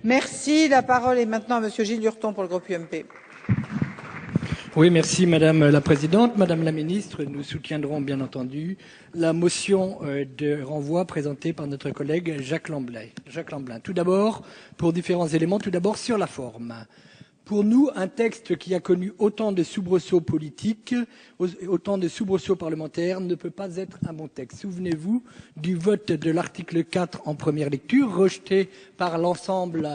Merci. La parole est maintenant à Monsieur Gilles Lurton pour le groupe UMP. Oui, merci Madame la Présidente. Madame la Ministre, nous soutiendrons bien entendu la motion de renvoi présentée par notre collègue Jacques Lamblin. Tout d'abord, pour différents éléments, tout d'abord sur la forme. Pour nous, un texte qui a connu autant de soubresauts politiques, autant de soubresauts parlementaires, ne peut pas être un bon texte. Souvenez-vous du vote de l'article 4 en première lecture, rejeté par l'ensemble,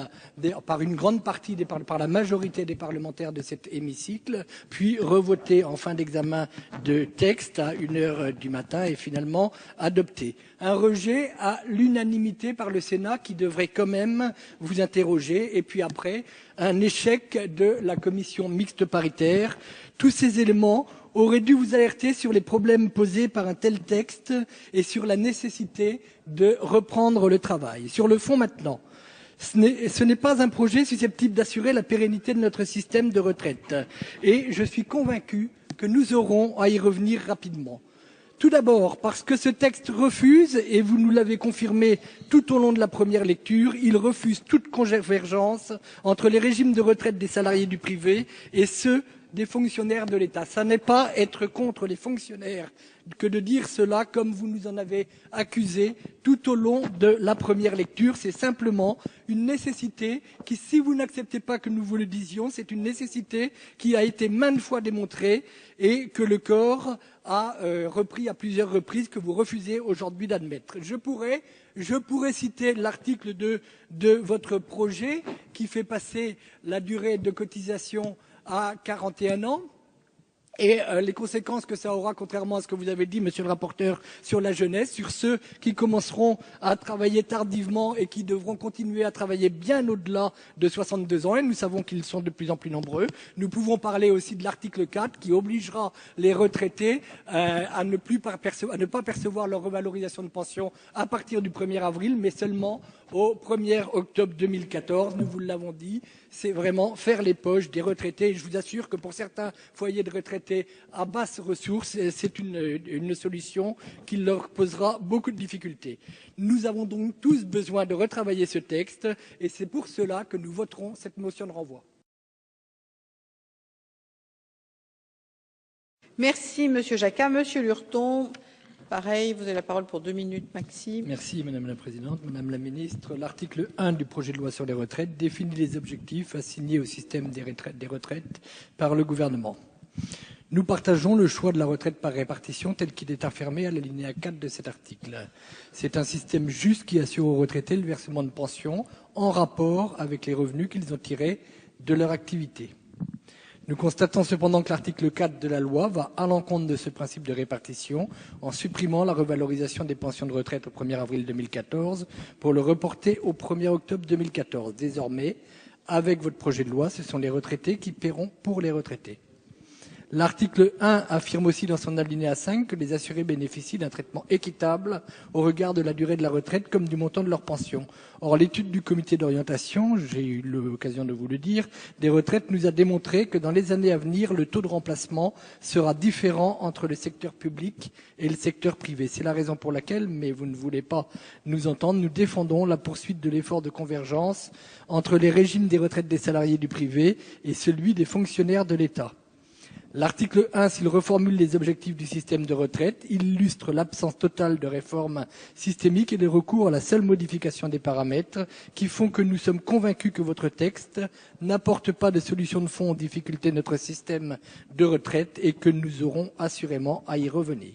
par une grande partie, par la majorité des parlementaires de cet hémicycle, puis revoté en fin d'examen de texte à 1h du matin et finalement adopté. Un rejet à l'unanimité par le Sénat qui devrait quand même vous interroger, et puis après, un échec de la commission mixte paritaire. Tous ces éléments auraient dû vous alerter sur les problèmes posés par un tel texte et sur la nécessité de reprendre le travail. Sur le fond maintenant, ce n'est pas un projet susceptible d'assurer la pérennité de notre système de retraite. Et je suis convaincu que nous aurons à y revenir rapidement. Tout d'abord, parce que ce texte refuse, et vous nous l'avez confirmé tout au long de la première lecture, il refuse toute convergence entre les régimes de retraite des salariés du privé et ceux des fonctionnaires de l'État. Ça n'est pas être contre les fonctionnaires que de dire cela comme vous nous en avez accusé tout au long de la première lecture. C'est simplement une nécessité qui, si vous n'acceptez pas que nous vous le disions, c'est une nécessité qui a été maintes fois démontrée et que le corps a repris à plusieurs reprises, que vous refusez aujourd'hui d'admettre. Je pourrais citer l'article 2 de votre projet qui fait passer la durée de cotisation à 41 ans. Et les conséquences que ça aura, contrairement à ce que vous avez dit, monsieur le rapporteur, sur la jeunesse, sur ceux qui commenceront à travailler tardivement et qui devront continuer à travailler bien au-delà de 62 ans. Et nous savons qu'ils sont de plus en plus nombreux. Nous pouvons parler aussi de l'article 4 qui obligera les retraités à ne pas percevoir leur revalorisation de pension à partir du 1er avril, mais seulement au 1er octobre 2014. Nous vous l'avons dit, c'est vraiment faire les poches des retraités. Et je vous assure que pour certains foyers de retraités à basses ressources, c'est une solution qui leur posera beaucoup de difficultés. Nous avons donc tous besoin de retravailler ce texte et c'est pour cela que nous voterons cette motion de renvoi. Merci Monsieur Jacquat. Monsieur Lurton, pareil, vous avez la parole pour 2 minutes maxi. Merci Madame la Présidente. Madame la Ministre, l'article 1 du projet de loi sur les retraites définit les objectifs assignés au système des retraites par le gouvernement. Nous partageons le choix de la retraite par répartition tel qu'il est affirmé à l'alinéa 4 de cet article. C'est un système juste qui assure aux retraités le versement de pension en rapport avec les revenus qu'ils ont tirés de leur activité. Nous constatons cependant que l'article 4 de la loi va à l'encontre de ce principe de répartition en supprimant la revalorisation des pensions de retraite au 1er avril 2014 pour le reporter au 1er octobre 2014. Désormais, avec votre projet de loi, ce sont les retraités qui paieront pour les retraités. L'article 1 affirme aussi dans son alinéa 5 que les assurés bénéficient d'un traitement équitable au regard de la durée de la retraite comme du montant de leur pension. Or, l'étude du comité d'orientation, j'ai eu l'occasion de vous le dire, des retraites nous a démontré que dans les années à venir, le taux de remplacement sera différent entre le secteur public et le secteur privé. C'est la raison pour laquelle, mais vous ne voulez pas nous entendre, nous défendons la poursuite de l'effort de convergence entre les régimes des retraites des salariés du privé et celui des fonctionnaires de l'État. L'article 1, s'il reformule les objectifs du système de retraite, illustre l'absence totale de réforme systémique et le recours à la seule modification des paramètres qui font que nous sommes convaincus que votre texte n'apporte pas de solution de fond aux difficultés de notre système de retraite et que nous aurons assurément à y revenir.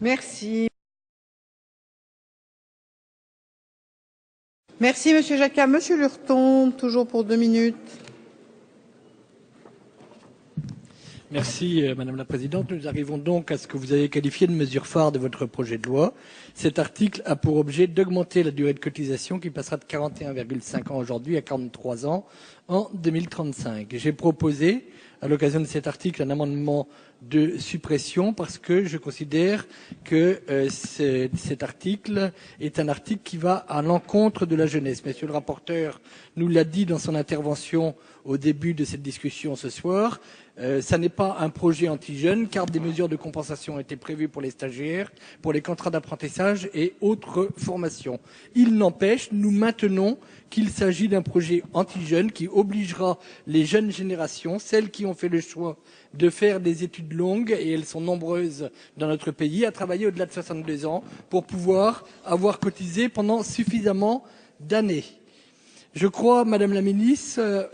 Merci. Merci Monsieur Jacquat. Monsieur Lurton, toujours pour 2 minutes. Merci Madame la Présidente. Nous arrivons donc à ce que vous avez qualifié de mesure phare de votre projet de loi. Cet article a pour objet d'augmenter la durée de cotisation qui passera de 41,5 ans aujourd'hui à 43 ans en 2035. J'ai proposé, à l'occasion de cet article, un amendement de suppression parce que je considère que cet article est un article qui va à l'encontre de la jeunesse. Monsieur le rapporteur nous l'a dit dans son intervention au début de cette discussion ce soir. Ça n'est pas un projet anti-jeunes, car des mesures de compensation ont été prévues pour les stagiaires, pour les contrats d'apprentissage et autres formations. Il n'empêche, nous maintenons qu'il s'agit d'un projet anti-jeunes qui obligera les jeunes générations, celles qui ont fait le choix de faire des études longues, et elles sont nombreuses dans notre pays, à travailler au-delà de 62 ans pour pouvoir avoir cotisé pendant suffisamment d'années. Je ne crois pas, Madame la Ministre,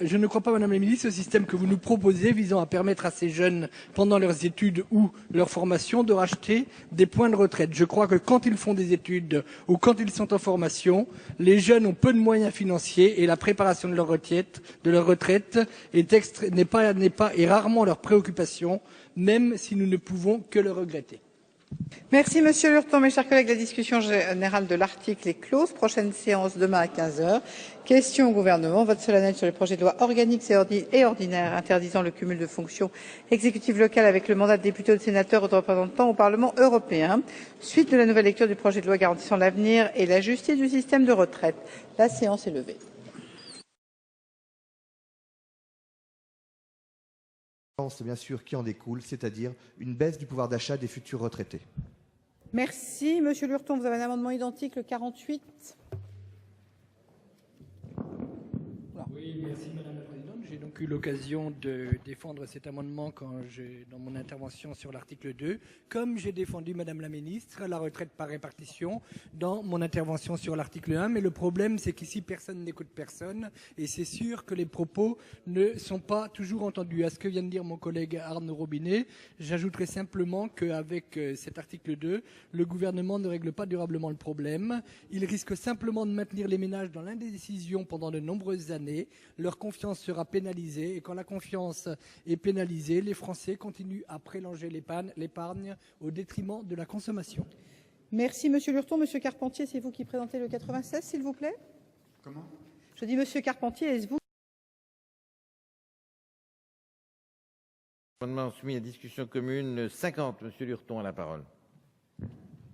au système que vous nous proposez visant à permettre à ces jeunes, pendant leurs études ou leur formation, de racheter des points de retraite. Je crois que quand ils font des études ou quand ils sont en formation, les jeunes ont peu de moyens financiers et la préparation de leur retraite est rarement leur préoccupation, même si nous ne pouvons que le regretter. Merci Monsieur Lurton. Mes chers collègues, la discussion générale de l'article est close. Prochaine séance demain à 15 heures. Questions au gouvernement. Vote solennel sur les projets de loi organiques et ordinaires interdisant le cumul de fonctions exécutives locales avec le mandat de député ou de sénateur ou de représentant au Parlement européen. Suite de la nouvelle lecture du projet de loi garantissant l'avenir et la justice du système de retraite. La séance est levée. Bien sûr qui en découle, c'est-à-dire une baisse du pouvoir d'achat des futurs retraités. Merci Monsieur Lurton. Vous avez un amendement identique, le 48. Oui, merci Madame la Présidente. J'ai donc eu l'occasion de défendre cet amendement dans mon intervention sur l'article 2, comme j'ai défendu Madame la Ministre la retraite par répartition dans mon intervention sur l'article 1. Mais le problème, c'est qu'ici, personne n'écoute personne et c'est sûr que les propos ne sont pas toujours entendus. À ce que vient de dire mon collègue Arnaud Robinet, j'ajouterai simplement qu'avec cet article 2, le gouvernement ne règle pas durablement le problème. Il risque simplement de maintenir les ménages dans l'indécision pendant de nombreuses années. Leur confiance sera pénalisée et quand la confiance est pénalisée, les Français continuent à prélanger l'épargne au détriment de la consommation. Merci Monsieur Lurton. Monsieur Carpentier, c'est vous qui présentez le 96, s'il vous plaît. Comment? Je dis Monsieur Carpentier, est-ce vous? Amendement soumis à discussion commune 50. Monsieur Lurton a la parole.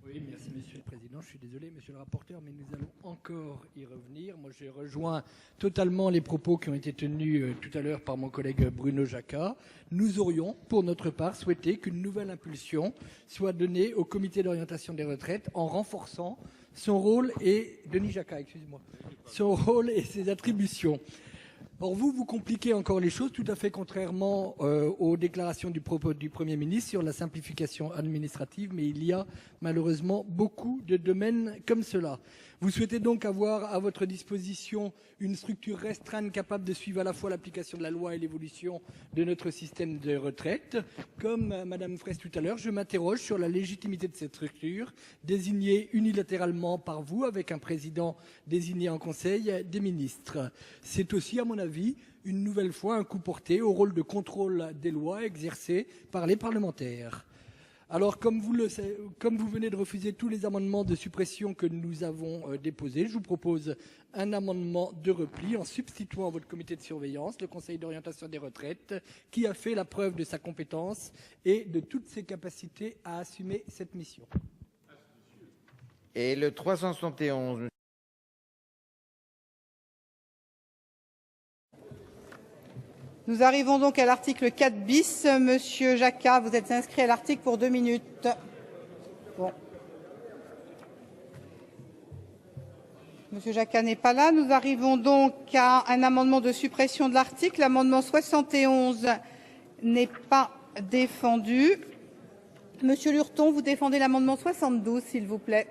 Oui, merci Monsieur le Président. Je suis désolé, Monsieur le rapporteur, mais nous allons encore y revenir. Moi, j'ai rejoint totalement les propos qui ont été tenus tout à l'heure par mon collègue Bruno Jacquat. Nous aurions, pour notre part, souhaité qu'une nouvelle impulsion soit donnée au comité d'orientation des retraites en renforçant son rôle et son rôle et ses attributions. Or, vous compliquez encore les choses, tout à fait contrairement aux déclarations du Premier ministre sur la simplification administrative, mais il y a malheureusement beaucoup de domaines comme cela. Vous souhaitez donc avoir à votre disposition une structure restreinte capable de suivre à la fois l'application de la loi et l'évolution de notre système de retraite. Comme Madame Fraisse tout à l'heure, je m'interroge sur la légitimité de cette structure, désignée unilatéralement par vous, avec un président désigné en Conseil des ministres. C'est aussi, à mon avis, une nouvelle fois un coup porté au rôle de contrôle des lois exercé par les parlementaires. Alors, comme vous venez de refuser tous les amendements de suppression que nous avons déposés, je vous propose un amendement de repli en substituant à votre comité de surveillance le Conseil d'orientation des retraites, qui a fait la preuve de sa compétence et de toutes ses capacités à assumer cette mission. Et le 371. Nous arrivons donc à l'article 4 bis. Monsieur Jacquat, vous êtes inscrit à l'article pour 2 minutes. Bon. Monsieur Jacquat n'est pas là. Nous arrivons donc à un amendement de suppression de l'article. L'amendement 71 n'est pas défendu. Monsieur Lurton, vous défendez l'amendement 72, s'il vous plaît.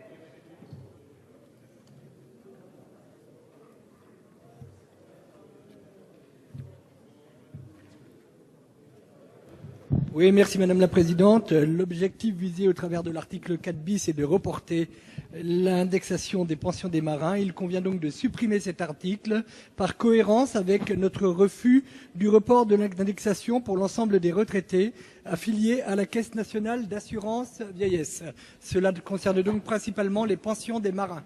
Oui, merci Madame la Présidente. L'objectif visé au travers de l'article 4 bis est de reporter l'indexation des pensions des marins. Il convient donc de supprimer cet article par cohérence avec notre refus du report de l'indexation pour l'ensemble des retraités affiliés à la Caisse nationale d'assurance vieillesse. Cela concerne donc principalement les pensions des marins.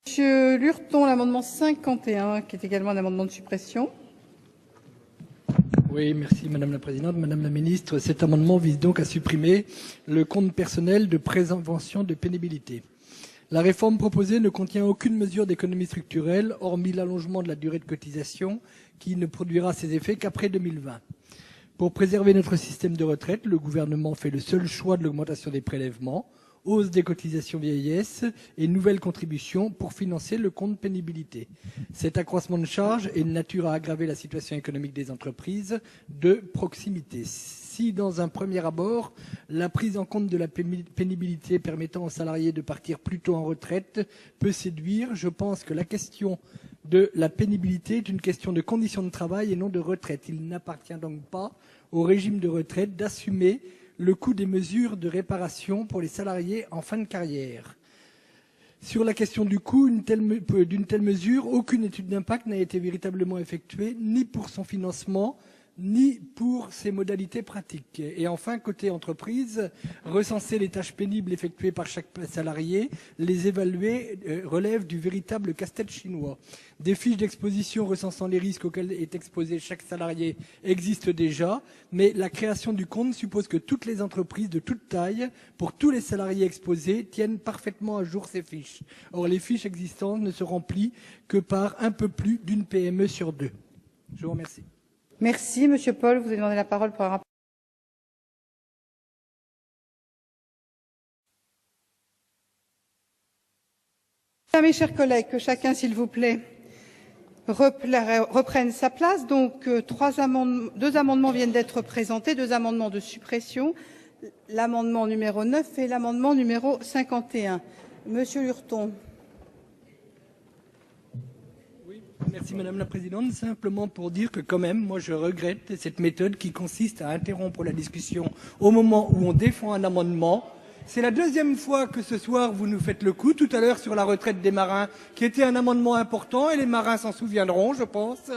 Monsieur Lurton, l'amendement 51, qui est également un amendement de suppression. Oui, merci Madame la Présidente. Madame la Ministre, cet amendement vise donc à supprimer le compte personnel de prévention de pénibilité. La réforme proposée ne contient aucune mesure d'économie structurelle, hormis l'allongement de la durée de cotisation, qui ne produira ses effets qu'après 2020. Pour préserver notre système de retraite, le gouvernement fait le seul choix de l'augmentation des prélèvements, hausse des cotisations vieillesse et nouvelles contributions pour financer le compte pénibilité. Cet accroissement de charges est de nature à aggraver la situation économique des entreprises de proximité. Si, dans un premier abord, la prise en compte de la pénibilité permettant aux salariés de partir plus tôt en retraite peut séduire, je pense que la question de la pénibilité est une question de conditions de travail et non de retraite. Il n'appartient donc pas au régime de retraite d'assumer le coût des mesures de réparation pour les salariés en fin de carrière. Sur la question du coût d'une telle mesure, aucune étude d'impact n'a été véritablement effectuée, ni pour son financement, ni pour ses modalités pratiques. Et enfin, côté entreprise, recenser les tâches pénibles effectuées par chaque salarié, les évaluer relève du véritable casse-tête chinois. Des fiches d'exposition recensant les risques auxquels est exposé chaque salarié existent déjà, mais la création du compte suppose que toutes les entreprises de toute taille, pour tous les salariés exposés, tiennent parfaitement à jour ces fiches. Or, les fiches existantes ne se remplissent que par un peu plus d'une PME sur deux. Je vous remercie. Merci, Monsieur Paul. Vous avez demandé la parole pour un rapport. Mes chers collègues, que chacun, s'il vous plaît, reprenne sa place. Donc, deux amendements viennent d'être présentés, deux amendements de suppression, l'amendement numéro 9 et l'amendement numéro 51. Monsieur Lurton. Merci Madame la Présidente. Simplement pour dire que quand même, moi je regrette cette méthode qui consiste à interrompre la discussion au moment où on défend un amendement. C'est la deuxième fois que ce soir vous nous faites le coup. Tout à l'heure sur la retraite des marins, qui était un amendement important, et les marins s'en souviendront, je pense.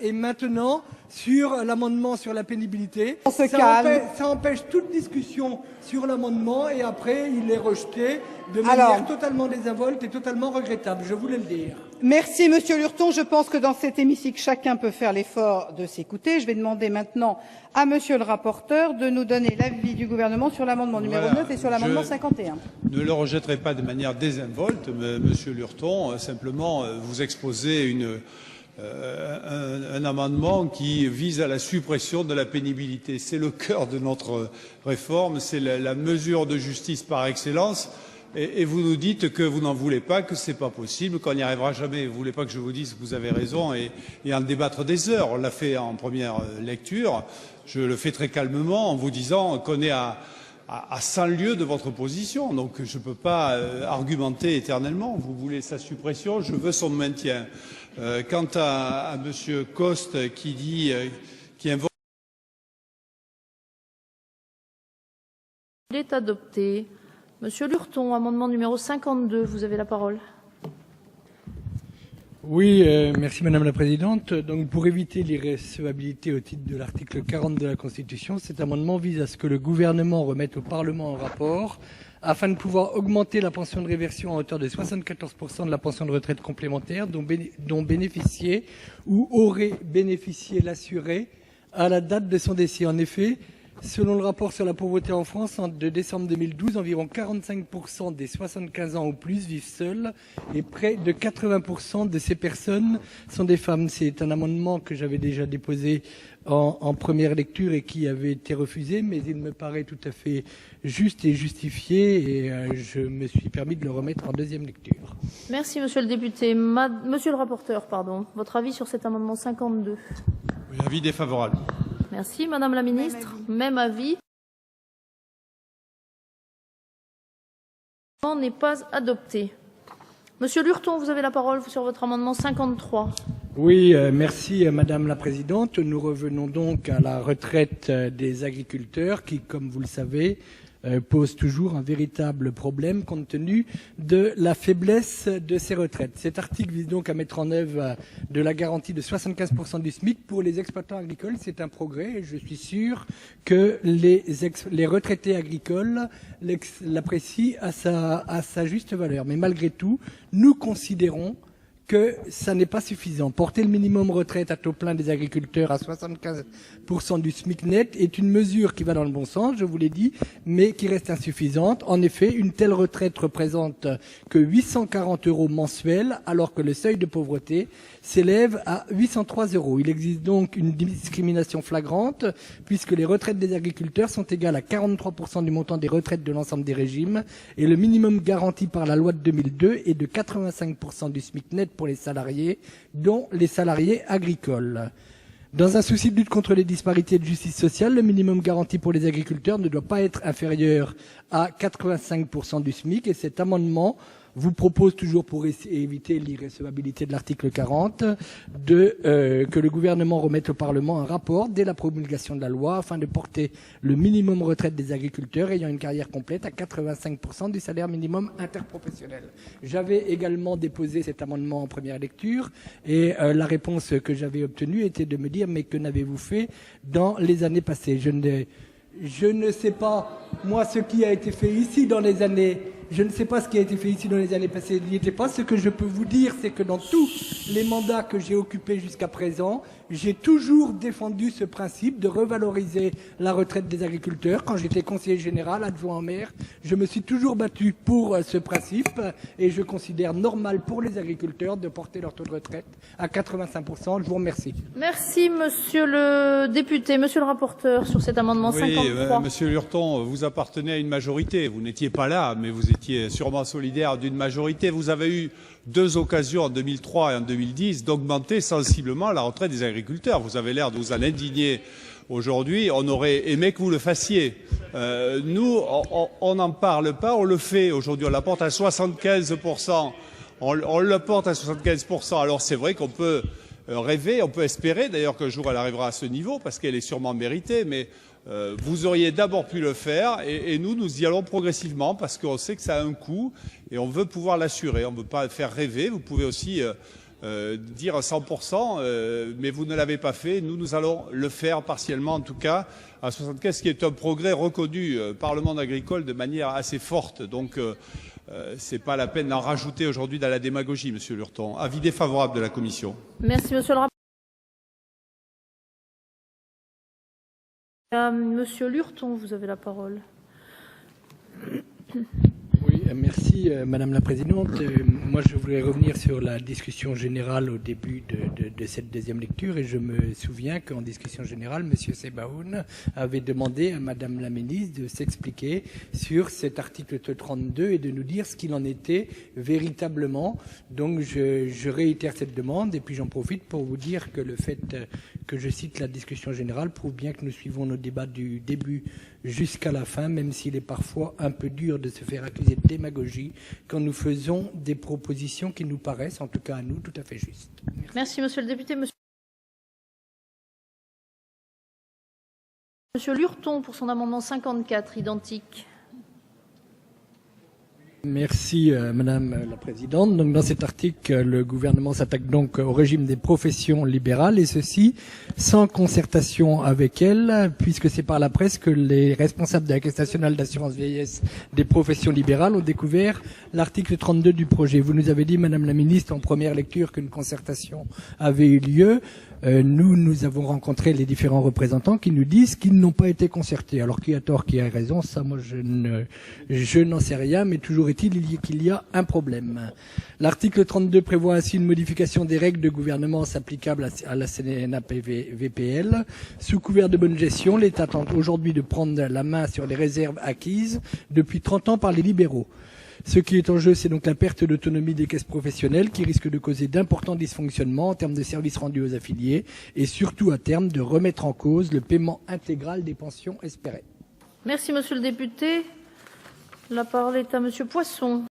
Et maintenant, sur l'amendement sur la pénibilité, ça empêche toute discussion sur l'amendement, et après il est rejeté de manière totalement désinvolte et totalement regrettable. Je voulais le dire. Merci, Monsieur Lurton. Je pense que dans cet hémicycle, chacun peut faire l'effort de s'écouter. Je vais demander maintenant à Monsieur le rapporteur de nous donner l'avis du gouvernement sur l'amendement numéro 9 et sur l'amendement 51. Ne le rejetterai pas de manière désinvolte, Monsieur Lurton. Simplement, vous exposez un amendement qui vise à la suppression de la pénibilité. C'est le cœur de notre réforme, c'est la mesure de justice par excellence. Et vous nous dites que vous n'en voulez pas, que c'est pas possible, qu'on n'y arrivera jamais. Vous voulez pas que je vous dise que vous avez raison et en débattre des heures. On l'a fait en première lecture. Je le fais très calmement en vous disant qu'on est à 100 lieues de votre position. Donc je ne peux pas argumenter éternellement. Vous voulez sa suppression, je veux son maintien. Quant à Monsieur Coste qui invoque... Il est adopté. Monsieur Lurton, amendement numéro 52, vous avez la parole. Oui, merci Madame la Présidente. Donc, pour éviter l'irrecevabilité au titre de l'article 40 de la Constitution, cet amendement vise à ce que le gouvernement remette au Parlement un rapport afin de pouvoir augmenter la pension de réversion à hauteur de 74% de la pension de retraite complémentaire dont bénéficiait ou aurait bénéficié l'assuré à la date de son décès. En effet, selon le rapport sur la pauvreté en France de décembre 2012, environ 45% des 75 ans ou plus vivent seuls et près de 80% de ces personnes sont des femmes. C'est un amendement que j'avais déjà déposé en première lecture et qui avait été refusé, mais il me paraît tout à fait juste et justifié et je me suis permis de le remettre en deuxième lecture. Merci Monsieur le député. Monsieur le rapporteur, pardon, votre avis sur cet amendement 52 ? Oui, avis défavorable. Merci. Madame la Ministre, même avis. L'amendement n'est pas adopté. Monsieur Lurton, vous avez la parole sur votre amendement 53. Oui, merci Madame la Présidente. Nous revenons donc à la retraite des agriculteurs qui, comme vous le savez, pose toujours un véritable problème compte tenu de la faiblesse de ces retraites. Cet article vise donc à mettre en œuvre de la garantie de 75% du SMIC pour les exploitants agricoles. C'est un progrès et je suis sûr que les retraités agricoles l'apprécient à sa juste valeur. Mais malgré tout, nous considérons que ça n'est pas suffisant. Porter le minimum retraite à taux plein des agriculteurs à 75% du SMIC net est une mesure qui va dans le bon sens, je vous l'ai dit, mais qui reste insuffisante. En effet, une telle retraite représente que 840 € mensuels, alors que le seuil de pauvreté s'élève à 803 €. Il existe donc une discrimination flagrante, puisque les retraites des agriculteurs sont égales à 43% du montant des retraites de l'ensemble des régimes, et le minimum garanti par la loi de 2002 est de 85% du SMIC net pour les salariés, dont les salariés agricoles. Dans un souci de lutte contre les disparités de justice sociale, le minimum garanti pour les agriculteurs ne doit pas être inférieur à 85% du SMIC, et cet amendement vous propose, toujours pour éviter l'irrecevabilité de l'article 40, que le gouvernement remette au Parlement un rapport dès la promulgation de la loi afin de porter le minimum retraite des agriculteurs ayant une carrière complète à 85% du salaire minimum interprofessionnel. J'avais également déposé cet amendement en première lecture et la réponse que j'avais obtenue était de me dire « mais que n'avez-vous fait dans les années passées ?» Je ne sais pas, moi, ce qui a été fait ici dans les années... Je ne sais pas ce qui a été fait ici dans les années passées. Il n'y était pas. Ce que je peux vous dire, c'est que dans tous les mandats que j'ai occupés jusqu'à présent, j'ai toujours défendu ce principe de revaloriser la retraite des agriculteurs. Quand j'étais conseiller général, adjoint au maire, je me suis toujours battu pour ce principe et je considère normal pour les agriculteurs de porter leur taux de retraite à 85%. Je vous remercie. Merci, monsieur le député. Monsieur le rapporteur, sur cet amendement 53. Monsieur Lurton, vous appartenez à une majorité. Vous n'étiez pas là, mais vous étiez sûrement solidaire d'une majorité. Vous avez eu 2 occasions en 2003 et en 2010 d'augmenter sensiblement la retraite des agriculteurs. Vous avez l'air de vous en indigner aujourd'hui. On aurait aimé que vous le fassiez. Nous, on n'en parle pas, on le fait aujourd'hui. On la porte à 75%. On le porte à 75%. Alors c'est vrai qu'on peut rêver, on peut espérer d'ailleurs qu'un jour elle arrivera à ce niveau parce qu'elle est sûrement méritée, mais vous auriez d'abord pu le faire et nous y allons progressivement parce qu'on sait que ça a un coût et on veut pouvoir l'assurer. On ne veut pas faire rêver. Vous pouvez aussi dire 100%, mais vous ne l'avez pas fait. Nous allons le faire partiellement, en tout cas, à 75, ce qui est un progrès reconnu par le monde agricole de manière assez forte. Donc, ce n'est pas la peine d'en rajouter aujourd'hui dans la démagogie, Monsieur Lurton. Avis défavorable de la Commission. Merci, monsieur le rapporteur. Monsieur Lurton, vous avez la parole. Oui, merci Madame la Présidente. Moi, je voulais revenir sur la discussion générale au début de cette deuxième lecture et je me souviens qu'en discussion générale, Monsieur Sebaoun avait demandé à Madame la Ministre de s'expliquer sur cet article 32 et de nous dire ce qu'il en était véritablement. Donc, je réitère cette demande et puis j'en profite pour vous dire que le fait que je cite la discussion générale prouve bien que nous suivons nos débats du début jusqu'à la fin, même s'il est parfois un peu dur de se faire accuser de démagogie quand nous faisons des propositions qui nous paraissent, en tout cas à nous, tout à fait justes. Merci, monsieur le député. Monsieur Lurton, pour son amendement 54, identique. Merci Madame la Présidente. Donc dans cet article, le gouvernement s'attaque donc au régime des professions libérales et ceci sans concertation avec elles, puisque c'est par la presse que les responsables de la Caisse nationale d'assurance vieillesse des professions libérales ont découvert l'article 32 du projet. Vous nous avez dit, Madame la Ministre, en première lecture qu'une concertation avait eu lieu. Nous avons rencontré les différents représentants qui nous disent qu'ils n'ont pas été concertés. Alors qui a tort, qui a raison, ça moi je n'en sais rien, mais toujours est-il qu'il y a un problème. L'article 32 prévoit ainsi une modification des règles de gouvernance applicables à la CNAP-VPL. Sous couvert de bonne gestion, l'État tente aujourd'hui de prendre la main sur les réserves acquises depuis 30 ans par les libéraux. Ce qui est en jeu, c'est donc la perte d'autonomie des caisses professionnelles qui risque de causer d'importants dysfonctionnements en termes de services rendus aux affiliés et surtout à terme de remettre en cause le paiement intégral des pensions espérées. Merci, monsieur le député. La parole est à monsieur Poisson.